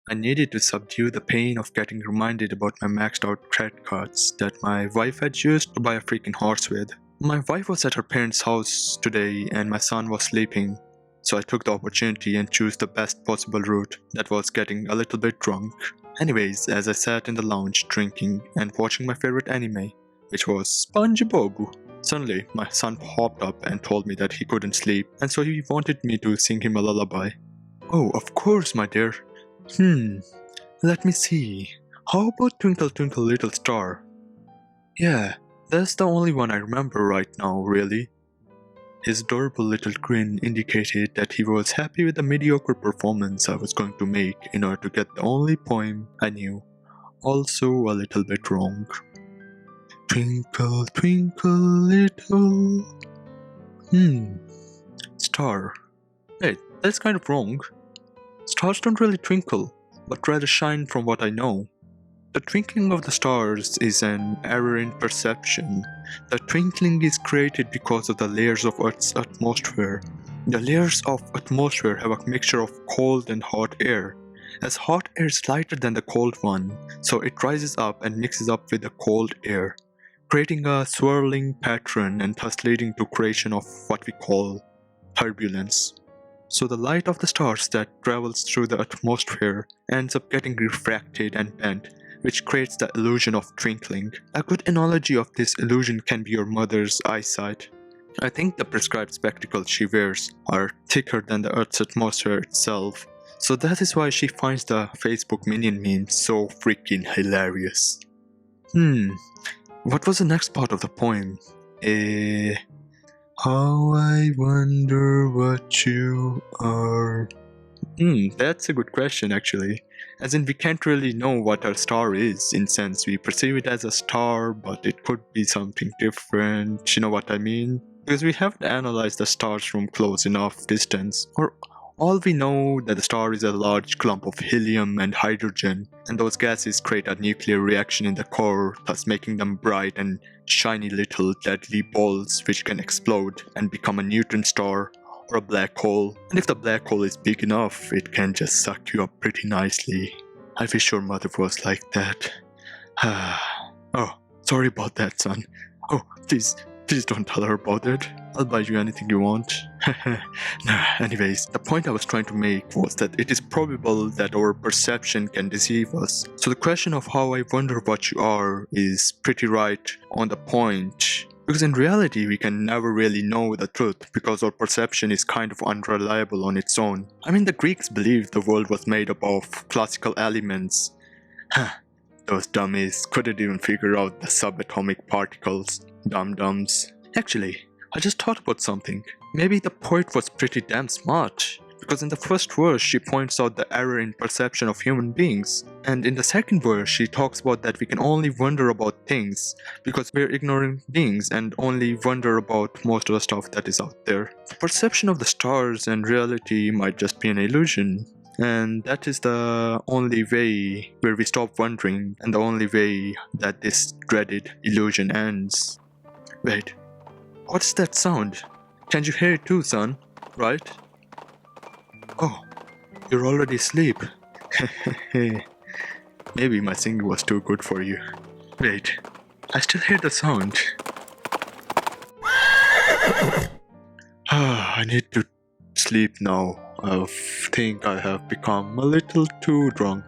I needed to subdue the pain of getting reminded about my maxed out credit cards that my wife had used to buy a freaking horse with. My wife was at her parents' house today and my son was sleeping, so I took the opportunity and chose the best possible route, that was getting a little bit drunk. Anyways, as I sat in the lounge drinking and watching my favorite anime, which was SpongeBob, suddenly my son popped up and told me that he couldn't sleep and so he wanted me to sing him a lullaby. Oh, of course, my dear. Let me see. How about Twinkle Twinkle Little Star? Yeah, that's the only one I remember right now, really. His adorable little grin indicated that he was happy with the mediocre performance I was going to make in order to get the only poem I knew, also a little bit wrong. Twinkle, twinkle, little... Star. Wait, that's kind of wrong. Stars don't really twinkle, but rather shine from what I know. The twinkling of the stars is an error in perception. The twinkling is created because of the layers of Earth's atmosphere. The layers of atmosphere have a mixture of cold and hot air. As hot air is lighter than the cold one, so it rises up and mixes up with the cold air, creating a swirling pattern and thus leading to creation of what we call turbulence. So the light of the stars that travels through the atmosphere ends up getting refracted and bent, which creates the illusion of twinkling. A good analogy of this illusion can be your mother's eyesight. I think the prescribed spectacles she wears are thicker than the Earth's atmosphere itself, so that is why she finds the Facebook minion memes so freaking hilarious. What was the next part of the poem? How I wonder what you are. That's a good question actually. As in, we can't really know what our star is, in sense we perceive it as a star, but it could be something different, you know what I mean? Because we haven't analyzed the stars from close enough distance, or all we know that the star is a large clump of helium and hydrogen, and those gases create a nuclear reaction in the core, thus making them bright and shiny little deadly balls which can explode and become a neutron star or a black hole. And if the black hole is big enough, it can just suck you up pretty nicely. I wish your mother was like that. Oh, sorry about that, son. Oh, please don't tell her about it. I'll buy you anything you want. Nah, anyways, the point I was trying to make was that it is probable that our perception can deceive us. So the question of how I wonder what you are is pretty right on the point. Because in reality, we can never really know the truth because our perception is kind of unreliable on its own. I mean, the Greeks believed the world was made up of classical elements. Those dummies couldn't even figure out the subatomic particles. Dum-dums. Actually, I just thought about something. Maybe the poet was pretty damn smart. Because in the first verse she points out the error in perception of human beings, and in the second verse she talks about that we can only wonder about things because we're ignorant beings and only wonder about most of the stuff that is out there. The perception of the stars and reality might just be an illusion, and that is the only way where we stop wondering and the only way that this dreaded illusion ends. Wait, what's that sound? Can't you hear it too, son? Right? Oh, you're already asleep. Maybe my singing was too good for you. Wait, I still hear the sound. I need to sleep now. I think I have become a little too drunk.